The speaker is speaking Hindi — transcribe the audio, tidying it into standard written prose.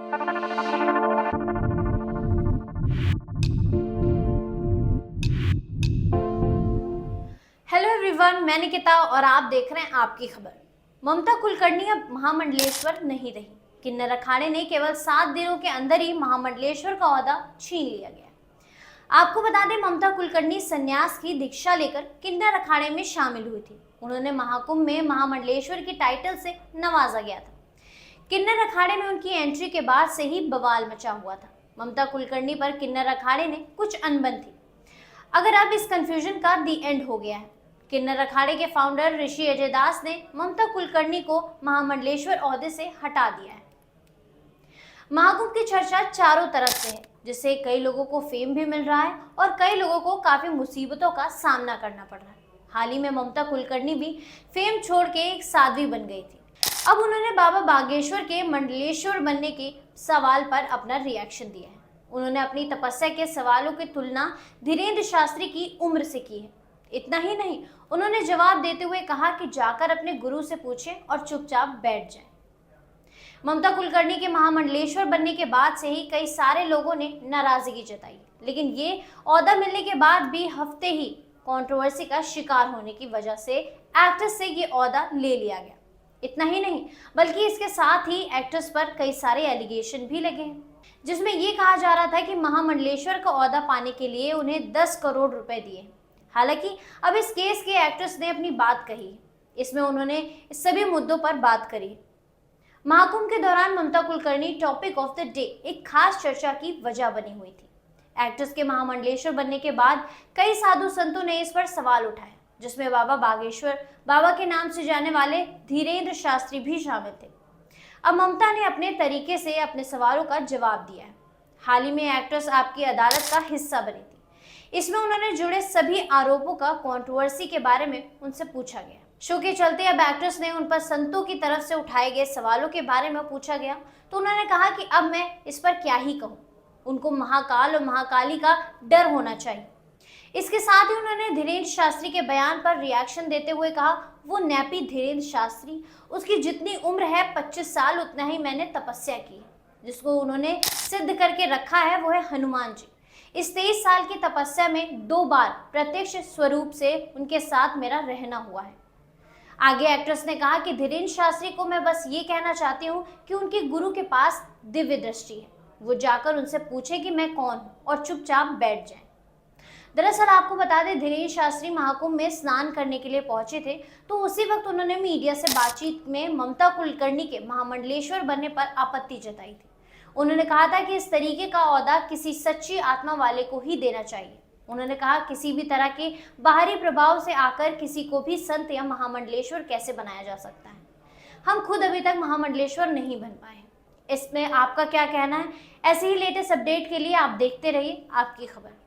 हेलो एवरीवन, मैं निकिता और आप देख रहे हैं आपकी खबर। ममता कुलकर्णी अब महामंडलेश्वर नहीं रही। किन्नर अखाड़े ने केवल 7 दिनों के अंदर ही महामंडलेश्वर का ओहदा छीन लिया गया। आपको बता दें, ममता कुलकर्णी संन्यास की दीक्षा लेकर किन्नर अखाड़े में शामिल हुई थी। उन्होंने महाकुंभ में महामंडलेश्वर की टाइटल से नवाजा गया था। किन्नर अखाड़े में उनकी एंट्री के बाद से ही बवाल मचा हुआ था। ममता कुलकर्णी पर किन्नर अखाड़े ने कुछ अनबन थी। अगर अब इस कंफ्यूजन का दी एंड हो गया है। किन्नर अखाड़े के फाउंडर ऋषि अजय दास ने ममता कुलकर्णी को महामंडलेश्वर ओहदे से हटा दिया है। महाकुंभ की चर्चा चारों तरफ से है, जिससे कई लोगों को फेम भी मिल रहा है और कई लोगों को काफी मुसीबतों का सामना करना पड़ रहा है। हाल ही में ममता कुलकर्णी भी फेम छोड़ के एक साध्वी बन गई थी। अब उन्होंने बाबा बागेश्वर के मंडलेश्वर बनने के सवाल पर अपना रिएक्शन दिया है। उन्होंने अपनी तपस्या के सवालों की तुलना धीरेन्द्र शास्त्री की उम्र से की है। इतना ही नहीं, उन्होंने जवाब देते हुए कहा कि जाकर अपने गुरु से पूछें और चुपचाप बैठ जाएं। ममता कुलकर्णी के महामंडलेश्वर बनने के बाद से ही कई सारे लोगों ने नाराजगी जताई, लेकिन ये ओहदा मिलने के बाद भी हफ्ते ही कंट्रोवर्सी का शिकार होने की वजह से एक्ट्रेस से ये ओहदा ले लिया गया। इतना ही नहीं, बल्कि इसके साथ ही एक्ट्रेस पर कई सारे एलिगेशन भी लगे हैं, जिसमें ये कहा जा रहा था कि महामंडलेश्वर का ओहदा पाने के लिए उन्हें 10 करोड़ रुपए दिए। हालांकि अब इस केस के एक्ट्रेस ने अपनी बात कही। इसमें उन्होंने इस सभी मुद्दों पर बात करी। महाकुंभ के दौरान Mamta Kulkarni topic of the day एक खास चर्चा की वजह बनी हुई थी। एक्ट्रेस के महामंडलेश्वर बनने के बाद कई साधु संतों ने इस पर सवाल उठाए, जिसमें बाबा बागेश्वर बाबा के नाम से जाने वाले धीरेन्द्र शास्त्री भी शामिल थे। अब ममता ने अपने तरीके से अपने सवालों का जवाब दिया है। हाल ही में एक्ट्रेस आपकी अदालत का हिस्सा बनी थी। इसमें उन्होंने जुड़े सभी आरोपों का कंट्रोवर्सी के बारे में उनसे पूछा गया। शो के चलते अब एक्ट्रेस ने उन पर संतों की तरफ से उठाए गए सवालों के बारे में पूछा गया, तो उन्होंने कहा कि अब मैं इस पर क्या ही कहूँ। उनको महाकाल और महाकाली का डर होना चाहिए। इसके साथ ही उन्होंने धीरेन्द्र शास्त्री के बयान पर रिएक्शन देते हुए कहा, वो नैपी धीरेन्द्र शास्त्री, उसकी जितनी उम्र है 25 साल, उतना ही मैंने तपस्या की है। जिसको उन्होंने सिद्ध करके रखा है वो है हनुमान जी। इस 23 साल की तपस्या में 2 बार प्रत्यक्ष स्वरूप से उनके साथ मेरा रहना हुआ है। आगे एक्ट्रेस ने कहा कि धीरेन्द्र शास्त्री को मैं बस ये कहना चाहती हूँ कि उनके गुरु के पास दिव्य दृष्टि है, वो जाकर उनसे पूछे कि मैं कौन हूँ और चुपचाप बैठ जाए। दरअसल आपको बता दें, धीरेन्द्र शास्त्री महाकुंभ में स्नान करने के लिए पहुंचे थे, तो उसी वक्त उन्होंने मीडिया से बातचीत में ममता कुलकर्णी के महामंडलेश्वर बनने पर आपत्ति जताई थी। उन्होंने कहा था कि इस तरीके का ओहदा किसी सच्ची आत्मा वाले को ही देना चाहिए। उन्होंने कहा, किसी भी तरह के बाहरी प्रभाव से आकर किसी को भी संत या महामंडलेश्वर कैसे बनाया जा सकता है। हम खुद अभी तक महामंडलेश्वर नहीं बन पाए। इसमें आपका क्या कहना है? ऐसे ही लेटेस्ट अपडेट के लिए आप देखते रहिए आपकी खबर।